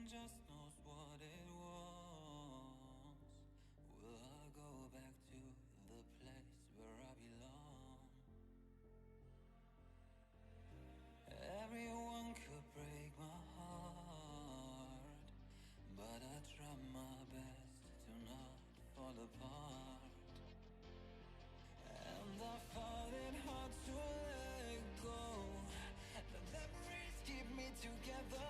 heaven just knows what it wants. Will I go back to the place where I belong? Everyone could break my heart, but I try my best to not fall apart. And I find it hard to let go. The memories keep me together.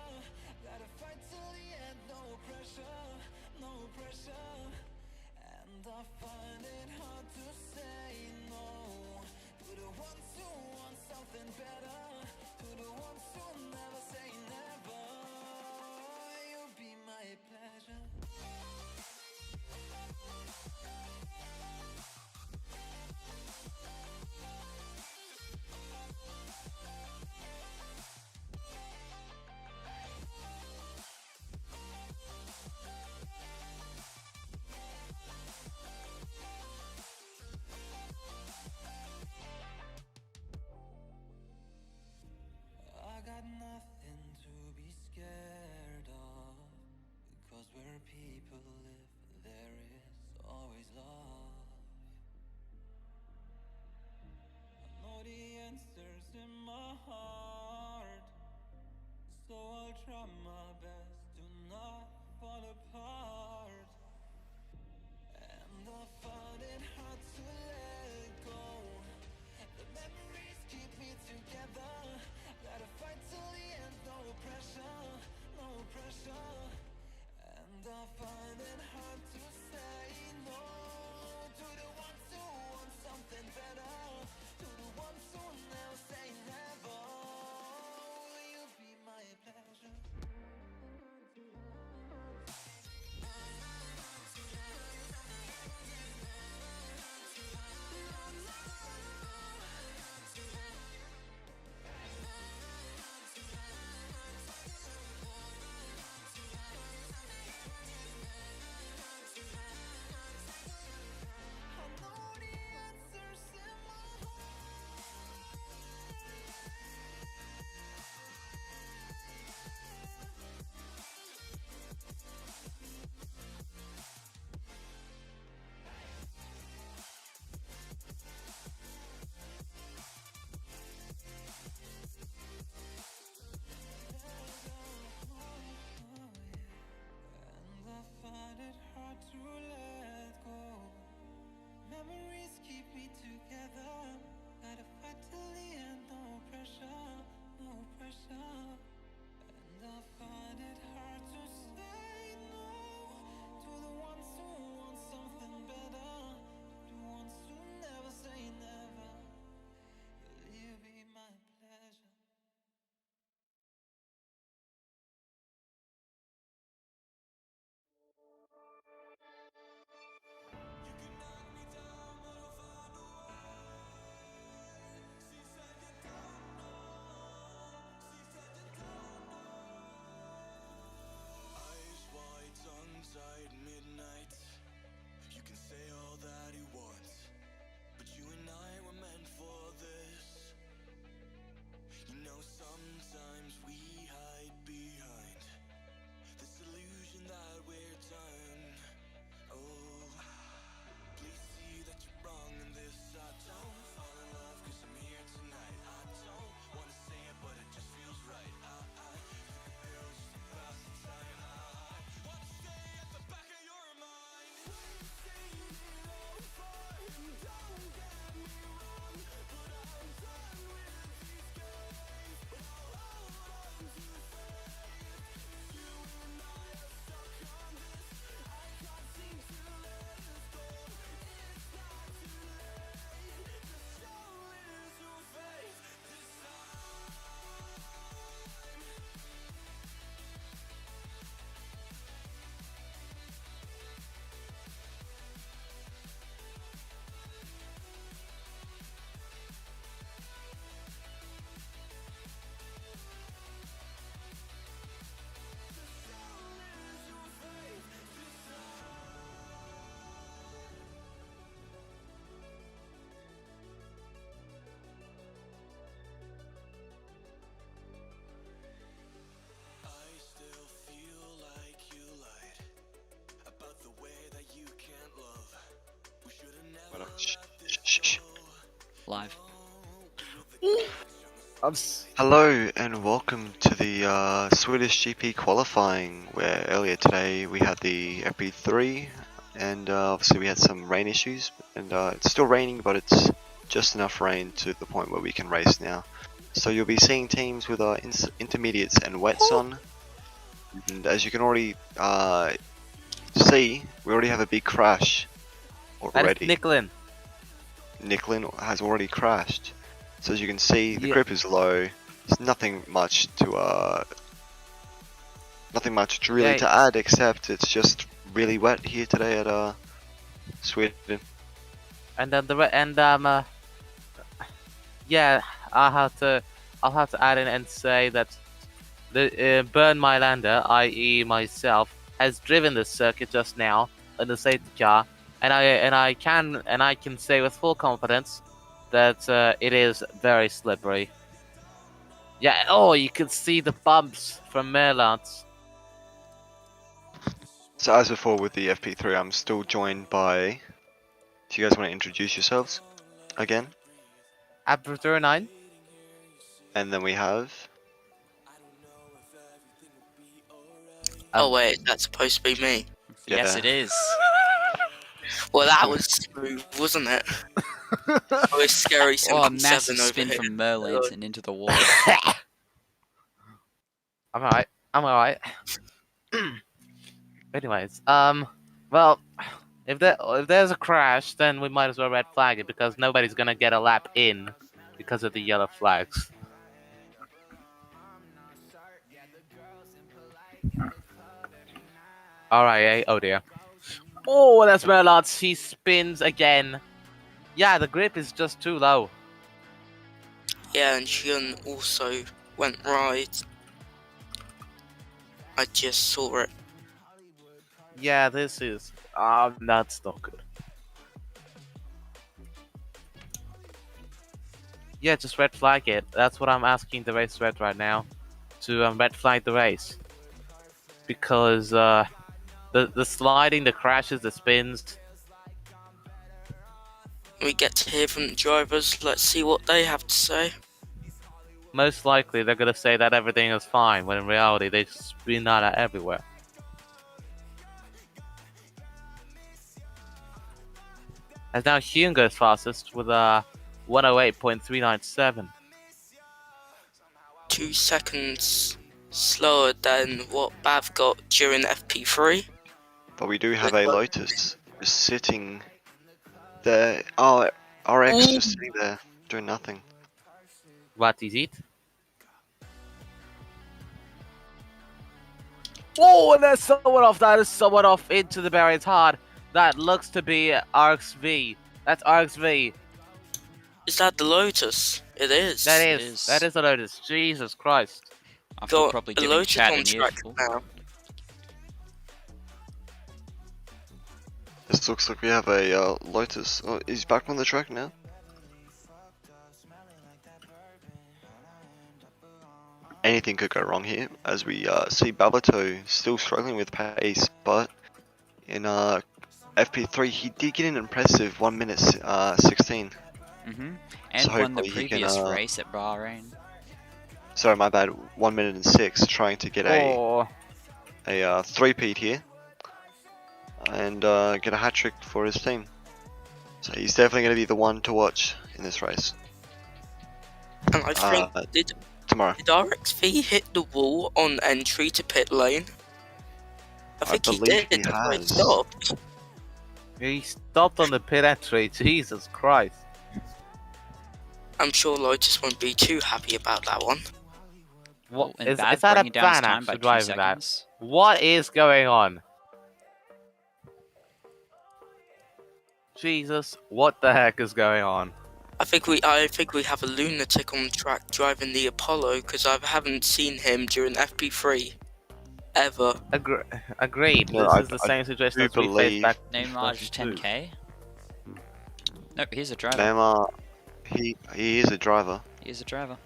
Gotta fight till the end, no pressure, no pressure. And I find it hard to say no to the ones who want something better, to the ones who never say never. You'll be my pleasure. I got nothing to be scared of, because where people live, there is always love. I know the answers in my heart, so I'll try my best to not fall apart. And I find it hard to let go. The memories keep me together. Gotta fight till the end, no pressure, no pressure. And I find it hard to say no to the ones who want something better, to the ones who never say never. Will you be my pleasure? live. Hello and welcome to the Swedish GP qualifying, where earlier today we had the FP3 and obviously we had some rain issues, and it's still raining, but it's just enough rain to the point where we can race now. So you'll be seeing teams with intermediates and wets on, and as you can already see, we already have a big crash already. That is Nicklin. Nicklin has already crashed. So as you can see, the grip is low. There's nothing much to really to add, except it's just really wet here today at Sweden. And then yeah, I'll have to add in and say that the Burn Mylander, i.e. myself, has driven this circuit just now in the safety car, and I can say with full confidence that it is very slippery. Yeah, oh, you can see the bumps from Merlant's. So as before with the FP3, I'm still joined by... Do you guys want to introduce yourselves again? Abra09. And then we have... Oh wait, that's supposed to be me. Yes, it is. Well, that was smooth, wasn't it? Oh, it's scary. Oh, a massive 7 over spin here. from Merlins and into the wall. I'm alright. Anyways, well, if there's a crash, then we might as well red flag it, because nobody's gonna get a lap in because of the yellow flags. Alright, oh dear. Oh, that's Merlot. He spins again. Yeah, the grip is just too low. Yeah, and Shun also went right. I just saw it. Yeah, this is... that's not good. Yeah, just red flag it. That's what I'm asking the race red right now. To red flag the race. Because the sliding, the crashes, the spins... We get to hear from the drivers. Let's see what they have to say. Most likely they're going to say that everything is fine, when in reality they just spin out everywhere. As now Hyun goes fastest with a 108.397. 2 seconds slower than what Bav got during FP3. But we do have a Lotus just sitting there. Oh, RX just sitting there, doing nothing. What is it? Oh, and there's someone off. That is someone off into the barrier. It's hard. That looks to be RXV. That's RXV. Is that the Lotus? It is. That is the Lotus. Jesus Christ. After Got probably the giving Lotus Chad on an track earful. now. This looks like we have a Lotus. Oh, he's back on the track now. Anything could go wrong here, as we see Babato still struggling with pace, but in FP3 he did get an impressive 1 minute 16. And So won the hopefully he previous can, race at Bahrain. Sorry, my bad. 1 minute and 6, trying to get a three-peat here, and get a hat trick for his team. So he's definitely going to be the one to watch in this race. And I think Tomorrow. did RXV hit the wall on entry to pit lane? I think he believe did. he That's why he has. stopped. He stopped on the pit entry. Jesus Christ. I'm sure Lotus won't be too happy about that one. What And is Bav that? A bringing down his fan time by actually 2 driving that? seconds. What is going on? Jesus, what the heck is going on? I think we have a lunatic on track driving the Apollo, because I haven't seen him during FP3 ever. Agreed. No, This is the same situation as we faced back in Neymar's 2022. 10k. Nope, he's a driver. Neymar, he is a driver. He is a driver.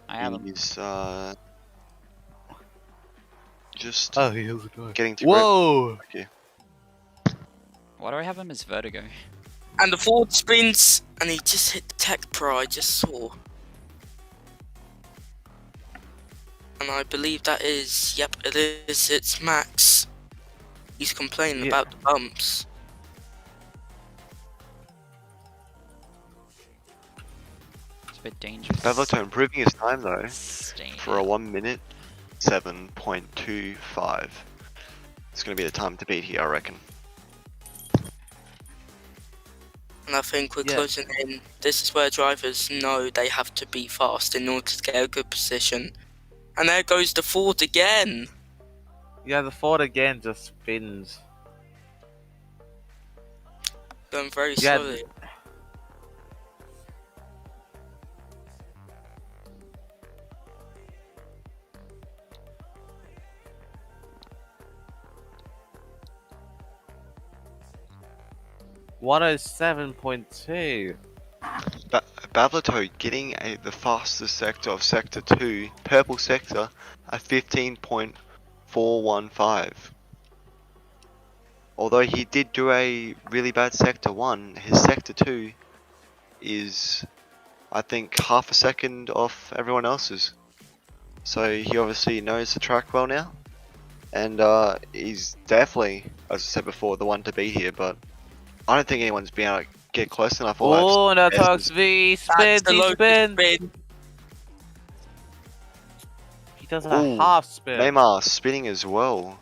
I have him. He's just he is a driver. getting to Whoa! grip. Why do I have him as Vertigo? And the forward spins, and he just hit the tech pro I just saw. And I believe that is, yep, it is, it's Max. He's complaining Yeah. about the bumps. It's a bit dangerous. Bavlato improving his time though Stay. for a 1 minute 7.25. It's going to be the time to beat here, I reckon. And I think we're Yeah. closing in. This is where drivers know they have to be fast in order to get a good position. And there goes the Ford again. Yeah, the Ford again just spins. Going very Yeah. slowly. One oh 7.2. Bavlato getting the fastest sector of Sector 2, purple sector, at 15.415. Although he did do a really bad Sector 1, his Sector 2 is, I think, half a second off everyone else's. So he obviously knows the track well now. And he's definitely, as I said before, the one to beat here, but I don't think anyone's been able to get close enough. All I've Oh, no seen talks is- V. That's Spins, the he local spins. spin. He does a Ooh, half spin. Neymar spinning as well,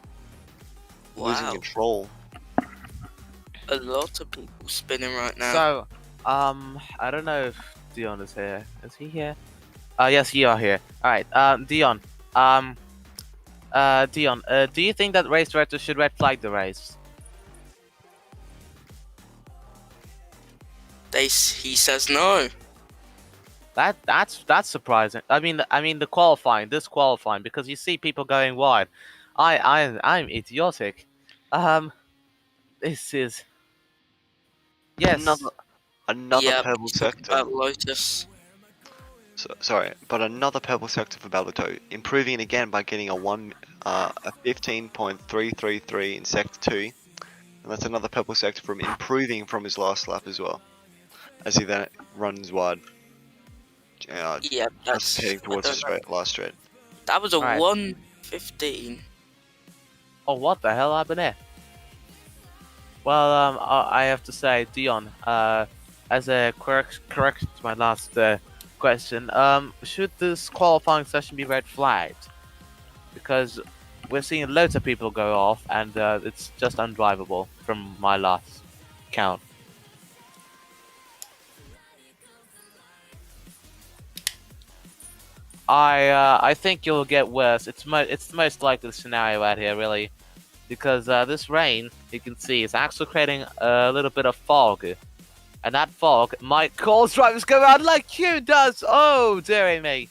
losing Wow. control. A lot of people spinning right now. So, I don't know if Dion is here. Is he here? Yes, you are here. Alright, Dion. Dion, do you think that race director should red flag the race? He says no. That's surprising. I mean the qualifying, this qualifying, because you see people going wide. I'm idiotic. This is yes. Another Yep, purple he's talking sector. about Lotus. Sorry, but another purple sector for Bavlato, improving it again by getting a 15.333 in sector 2, and that's another purple sector from improving from his last lap as well, as he then runs wide, Yep, that's just heading towards I his don't know. last straight. That was a Right. 1:15. Oh, what the hell happened there? Well, I have to say, Dion, as a correction to my last question, should this qualifying session be red flagged? Because we're seeing loads of people go off, and it's just undrivable from my last count. I think you'll get worse. It's the most likely scenario out here, really, because this rain, you can see, is actually creating a little bit of fog, and that fog might cause drivers go out like Q does. Oh, dearie me!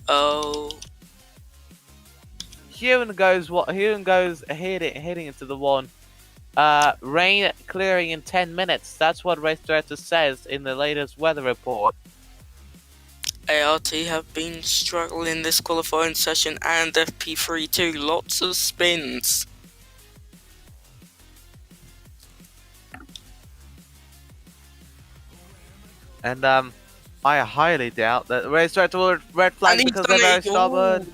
Oh, Hewn goes heading into the one. Rain clearing in 10 minutes. That's what race director says in the latest weather report. ART have been struggling this qualifying session and FP3 too. Lots of spins. And I highly doubt that race director will red flag And he's because they're very done it. stubborn.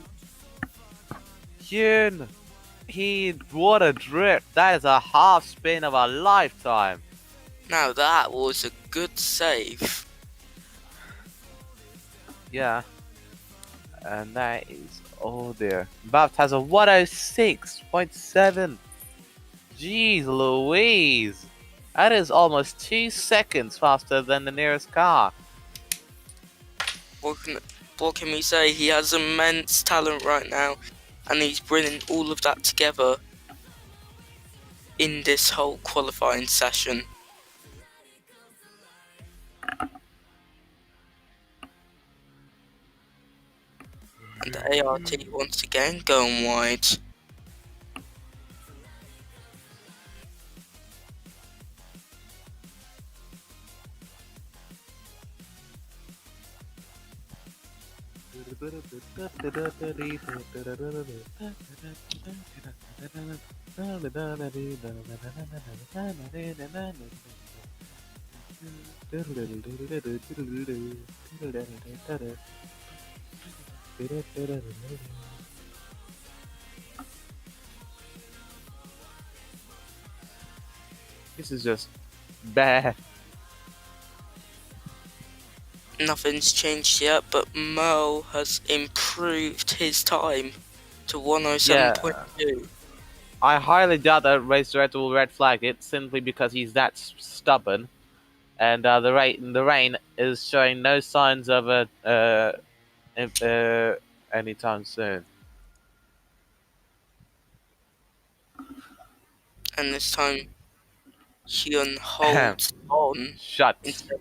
Hewn, what a drift! That is a half spin of a lifetime. Now that was a good save. Yeah. And that is, oh dear. Baft has a 106.7. Jeez Louise. That is almost 2 seconds faster than the nearest car. What can we say? He has immense talent right now, and he's bringing all of that together in this whole qualifying session. And the ART once again going wide. This is just bad. Nothing's changed yet, but Mo has improved his time to Yeah, 107.2. I highly doubt that Race Director will red flag it simply because he's that stubborn, and the rain is showing no signs of anytime soon. And this time, Hyun holds on Shut, instead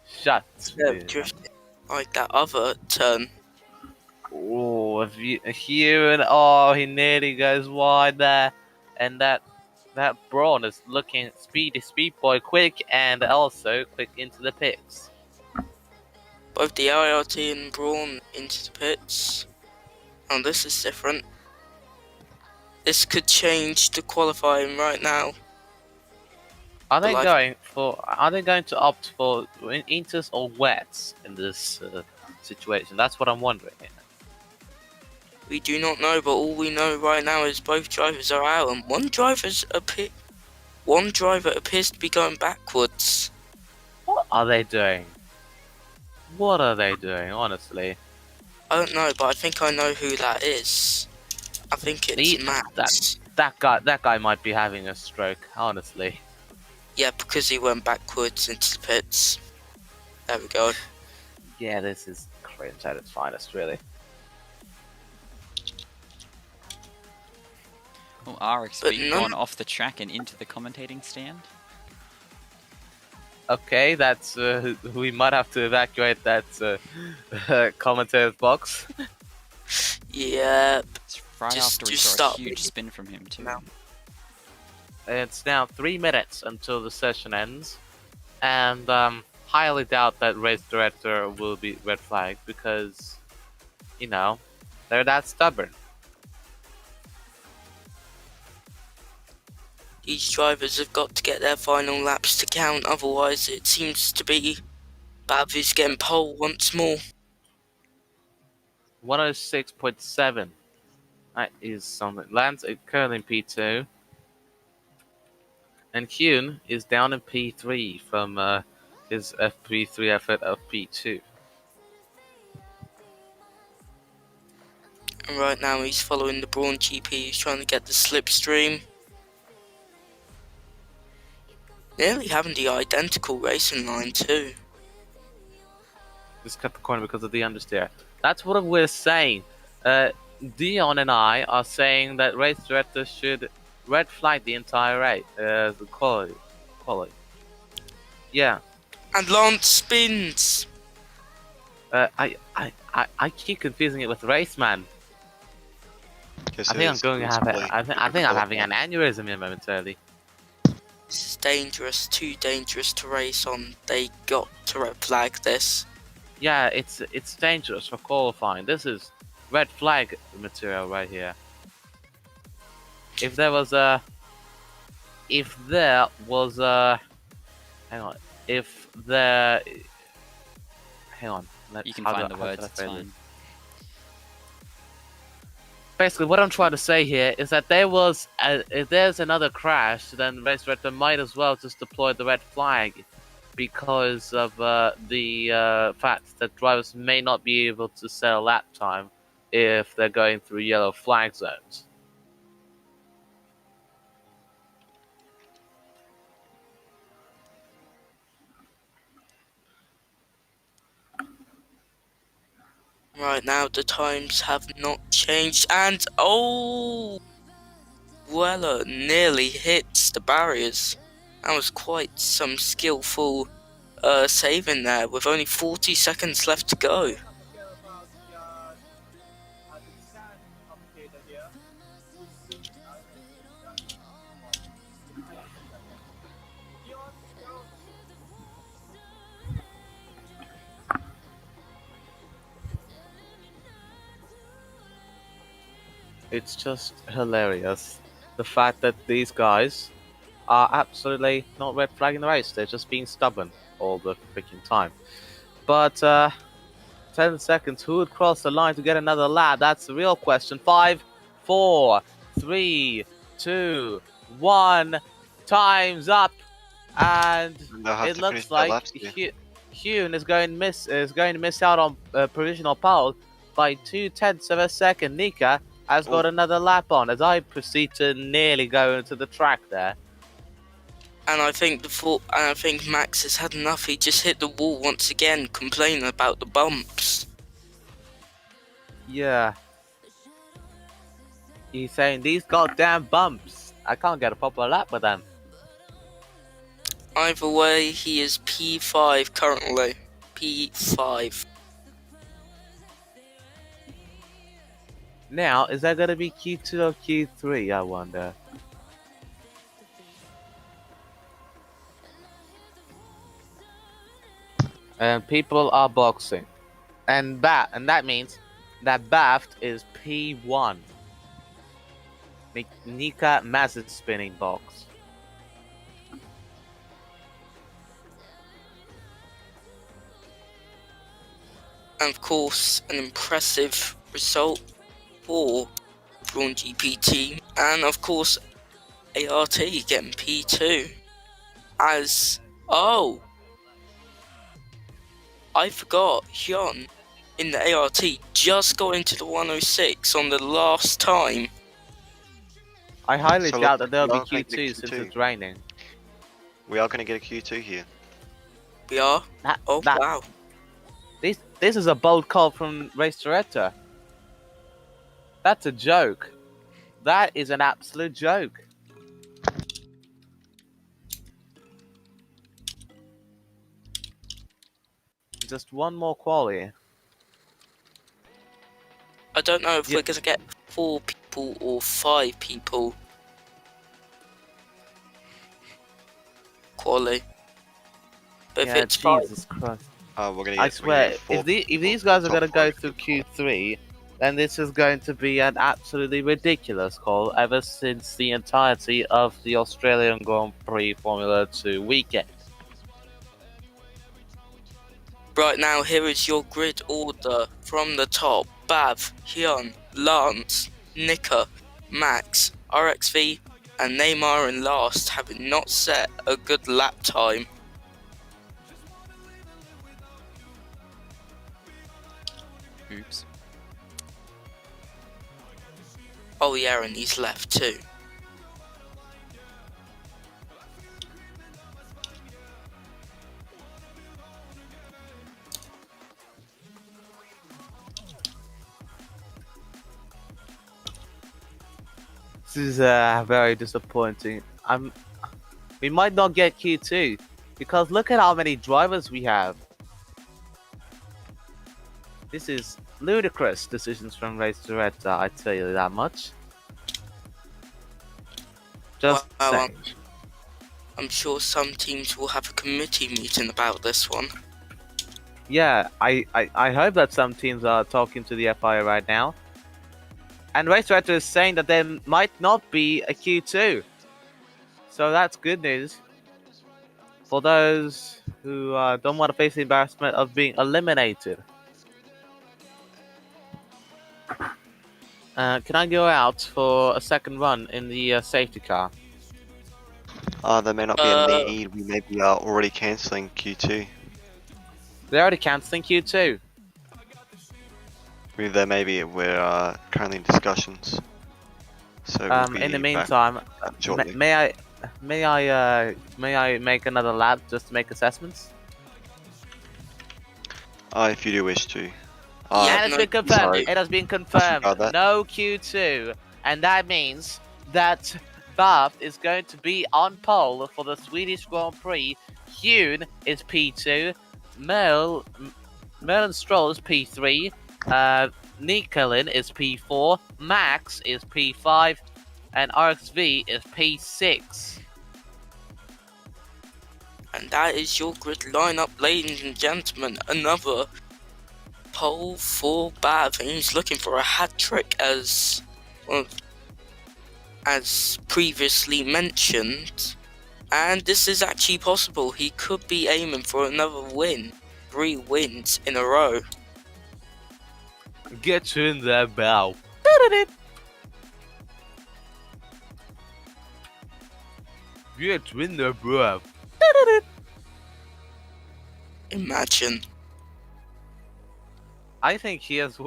shut. of drifting like that other turn. Oh, if you here and oh, he nearly goes wide there, and that Braun is looking speed boy, quick and also quick into the pits. Both the IRT and Braun into the pits. Oh, this is different. This could change the qualifying right now. Are they But going for? Are they going to opt for inters or wets in this situation? That's what I'm wondering. we do not know, but all we know right now is both drivers are out, and one driver appears to be going backwards. What are they doing? What are they doing? Honestly, I don't know, but I think I know who that is. I think it's Matt. that guy might be having a stroke. Honestly. Yeah, because he went backwards into the pits. There we go. Yeah, this is cringe at its finest, really. Well, RX, But you've none- gone off the track and into the commentating stand. Okay, that's we might have to evacuate that commentator's box. Yeah, It's right Just- after we just saw stop a huge it. spin from him too. No. It's now 3 minutes until the session ends, and highly doubt that race director will be red flagged because, you know, they're that stubborn. these drivers have got to get their final laps to count, otherwise it seems to be Bavi's getting pole once more. 106.7. That is something. Lance is currently in P2. And Hyun is down in P3 from his FP3 effort of P2. And right now he's following the Braun GP, he's trying to get the slipstream. Nearly having the identical racing line too. Just cut the corner because of the understeer. That's what we're saying. Dion and I are saying that race director should red flag the entire race. The quality. Yeah. And Lance spins! I keep confusing it with Raceman. Guess I think I'm it's going to have it. possibly I think I'm having an aneurysm here momentarily. This is dangerous, too dangerous to race on. They got to red flag this. Yeah, it's dangerous for qualifying. This is red flag material right here. If there was a, hang on, hang on. You can find the words, it's phrase it? fine. Basically, what I'm trying to say here is that if there's another crash, then race director might as well just deploy the red flag, because of the fact that drivers may not be able to set a lap time if they're going through yellow flag zones. Right now the times have not changed, and oh, Weller nearly hits the barriers. That was quite some skillful saving there with only 40 seconds left to go. It's just hilarious. The fact that these guys are absolutely not red flagging the race. They're just being stubborn all the freaking time. But 10 seconds. Who would cross the line to get another lap? That's the real question. 5, 4, 3, 2, 1. Time's up, and They'll have it to finish looks their like laps here. Hune is going to miss out on provisional pole by 0.2 of a second. Nika has got another lap on as I proceed to nearly go into the track there. And I think Max has had enough. He just hit the wall once again, complaining about the bumps. Yeah. He's saying these goddamn bumps. I can't get a proper lap with them. Either way, he is P5 currently. P5. Now, is that going to be Q2 or Q3, I wonder? And people are boxing. And that means that Baft is P1. Nika Maz's spinning box. And of course, an impressive result for Braun GP team. And of course, ART getting P2. I forgot, Hyun in the ART just got into the 106 on the last time. I highly So doubt that there'll be we're gonna Q2 get since Q2. it's raining. We are going to get a Q2 here. We are? Wow. This is a bold call from Race Director. That's a joke. That is an absolute joke. Just one more quali. I don't know if Yeah. we're going to get 4 people or 5 people. Quali. But if Yeah, it's 5, Jesus Christ. We're going to get. I swear, if these guys are top going to go four. through Q3, then this is going to be an absolutely ridiculous call ever since the entirety of the Australian Grand Prix Formula 2 weekend. right now here is your grid order from the top. Bav, Hyun, Lance, Nika, Max, RXV and Neymar in last, having not set a good lap time. Oops. Oh yeah, and he's left too. This is very disappointing. We might not get Q2 because look at how many drivers we have. This is ludicrous decisions from Race Director, I tell you that much. Just Well, saying. I'm sure some teams will have a committee meeting about this one. Yeah, I hope that some teams are talking to the FIA right now. And Race Director is saying that there might not be a Q2. So that's good news. For those who don't want to face the embarrassment of being eliminated. Can I go out for a second run in the safety car? There may not be a need. We may be already cancelling Q2. They're already cancelling Q2. There may be. We're currently in discussions. So we'll be In the back meantime, shortly. may I make another lap just to make assessments? If you do wish to. Yeah, And it's no, been confirmed. sorry. It has been I confirmed. forgot that. No Q2, and that means that Bath is going to be on pole for the Swedish Grand Prix. Hune is P2. Merlin Stroll is P3. Nicolin is P4. Max is P5. And RXV is P6. And that is your grid lineup, ladies and gentlemen. Another pole for Bav, and he's looking for a hat trick as previously mentioned. And this is actually possible. He could be aiming for another win. 3 wins in a row. Get you in there, bow. Get you in there, bro. Imagine. I think he's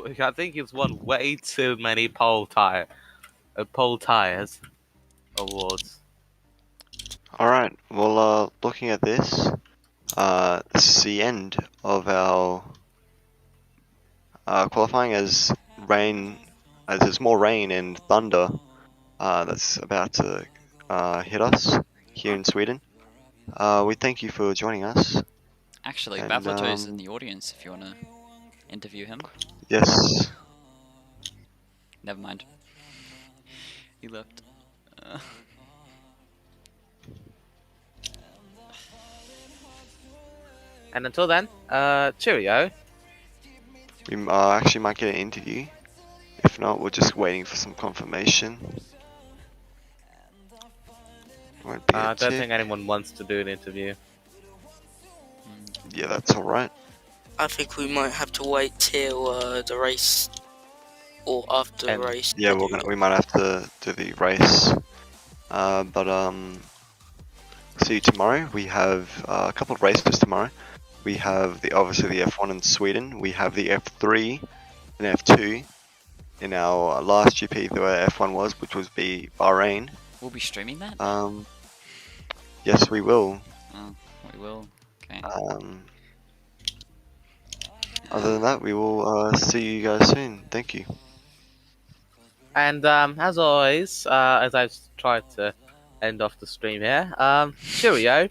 won way too many pole tires awards. Alright, well, looking at this, this is the end of our qualifying as there's more rain and thunder that's about to hit us here in Sweden. We thank you for joining us. Actually, And, Bavlato's in the audience if you want to interview him. Yes. Never mind. He left. And until then, cheerio. We actually might get an interview. If not, we're just waiting for some confirmation. Won't be a I don't tick. think anyone wants to do an interview. Yeah, that's alright. I think we might have to wait till the race or after the And- race. Yeah, we might have to do the race. But see you tomorrow. We have a couple of races tomorrow. We have obviously the F1 in Sweden. We have the F3 and F2 in our last GP where F1 was, which was Bahrain. We'll be streaming that? Yes, we will. Oh, we will. Okay. Other than that, we will see you guys soon. Thank you. And as always, as I've tried to end off the stream here, cheerio.